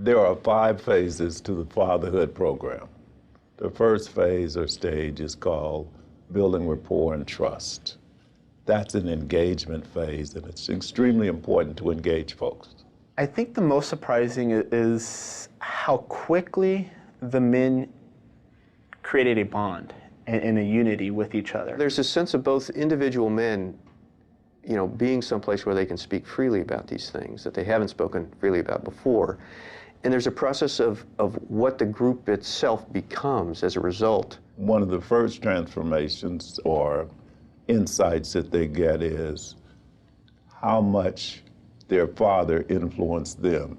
There are 5 phases to the Fatherhood program. The first phase or stage is called building rapport and trust. That's an engagement phase, and it's extremely important to engage folks. I think the most surprising is how quickly the men created a bond and a unity with each other. There's a sense of both individual men, being someplace where they can speak freely about these things that they haven't spoken freely about before. And there's a process of what the group itself becomes as a result. One of the first transformations or insights that they get is how much their father influenced them,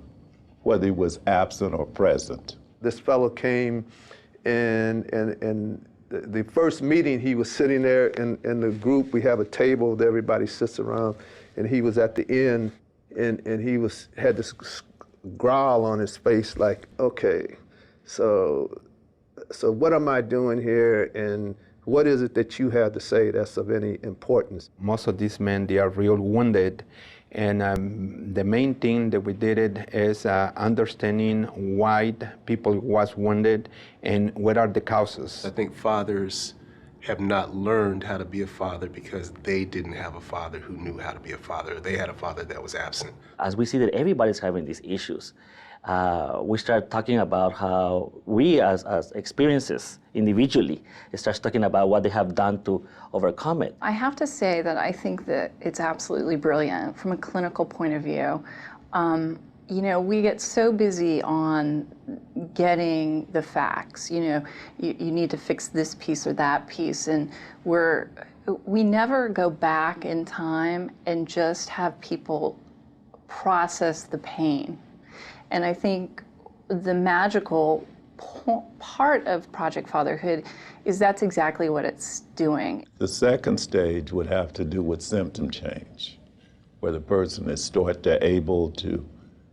whether he was absent or present. This fellow came and the first meeting, he was sitting there in the group. We have a table that everybody sits around, and he was at the end, and he had this growl on his face like, okay, so what am I doing here, and what is it that you have to say that's of any importance? Most of these men, they are real wounded, and the main thing that we did is understanding why people was wounded and what are the causes. I think fathers have not learned how to be a father because they didn't have a father who knew how to be a father. They had a father that was absent. As we see that everybody's having these issues, we start talking about how we as experiences individually start talking about what they have done to overcome it. I have to say that I think that it's absolutely brilliant from a clinical point of view. We get so busy on getting the facts. You need to fix this piece or that piece, and we never go back in time and just have people process the pain. And I think the magical part of Project Fatherhood is that's exactly what it's doing. The second stage would have to do with symptom change, where the person is able to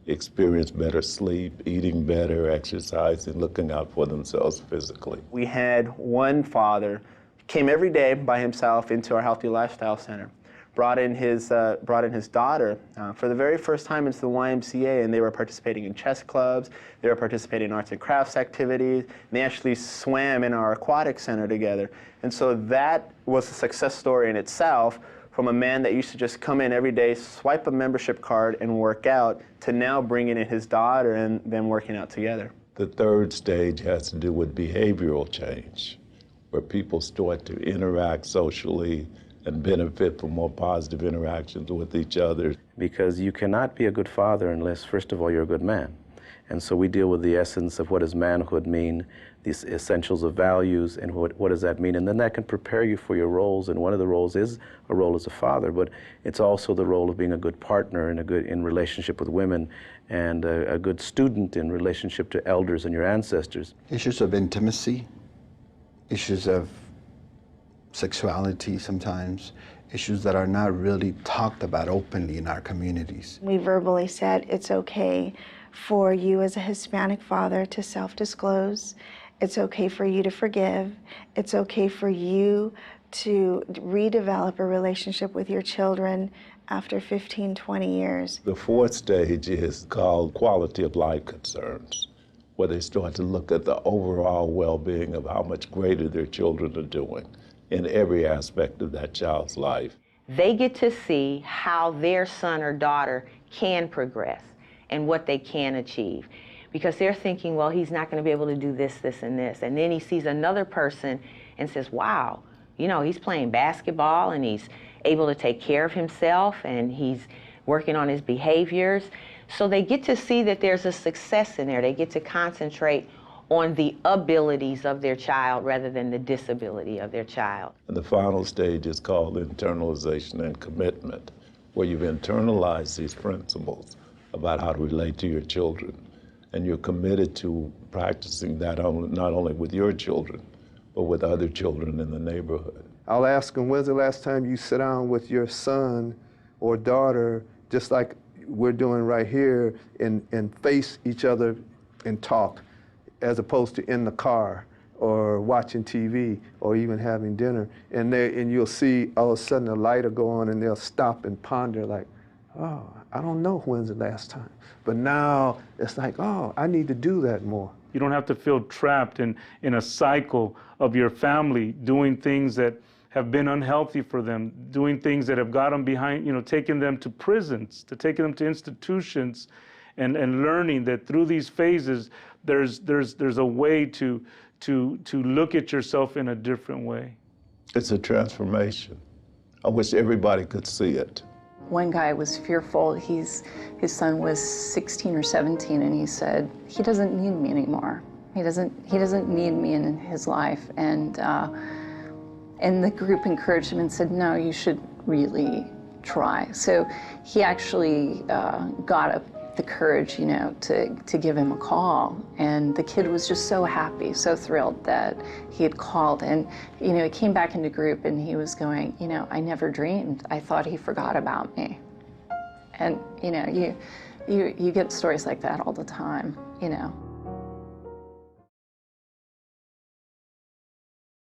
experience better sleep, eating better, exercising, looking out for themselves physically. We had one father came every day by himself into our Healthy Lifestyle Center, brought in his daughter for the very first time into the YMCA, and they were participating in chess clubs, they were participating in arts and crafts activities, and they actually swam in our aquatic center together. And so that was a success story in itself, from a man that used to just come in every day, swipe a membership card and work out, to now bringing in his daughter and them working out together. The third stage has to do with behavioral change, where people start to interact socially and benefit from more positive interactions with each other. Because you cannot be a good father unless, first of all, you're a good man. And so we deal with the essence of what does manhood mean, these essentials of values, and what does that mean? And then that can prepare you for your roles, and one of the roles is a role as a father, but it's also the role of being a good partner and in relationship with women, and a good student in relationship to elders and your ancestors. Issues of intimacy, issues of sexuality sometimes, issues that are not really talked about openly in our communities. We verbally said it's okay for you as a Hispanic father to self-disclose. It's okay for you to forgive. It's okay for you to redevelop a relationship with your children after 15, 20 years. The fourth stage is called quality of life concerns, where they start to look at the overall well-being of how much greater their children are doing in every aspect of that child's life. They get to see how their son or daughter can progress and what they can achieve. Because they're thinking, well, he's not going to be able to do this, this, and this. And then he sees another person and says, wow, he's playing basketball and he's able to take care of himself and he's working on his behaviors. So they get to see that there's a success in there. They get to concentrate on the abilities of their child rather than the disability of their child. And the final stage is called internalization and commitment, where you've internalized these principles about how to relate to your children, and you're committed to practicing that not only with your children, but with other children in the neighborhood. I'll ask them, when's the last time you sit down with your son or daughter, just like we're doing right here, and face each other and talk, as opposed to in the car or watching TV or even having dinner. And you'll see all of a sudden a light will go on and they'll stop and ponder like, oh, I don't know when's the last time. But now it's like, oh, I need to do that more. You don't have to feel trapped in a cycle of your family doing things that have been unhealthy for them, doing things that have got them behind, taking them to prisons, taking them to institutions, and learning that through these phases, there's a way to look at yourself in a different way. It's a transformation. I wish everybody could see it. One guy was fearful. His son was 16 or 17, and he said, he doesn't need me anymore. He doesn't need me in his life. And the group encouraged him and said, no, you should really try. So he actually got up the courage, to give him a call. And the kid was just so happy, so thrilled that he had called. And, he came back into group and he was going, I never dreamed. I thought he forgot about me. And, you get stories like that all the time,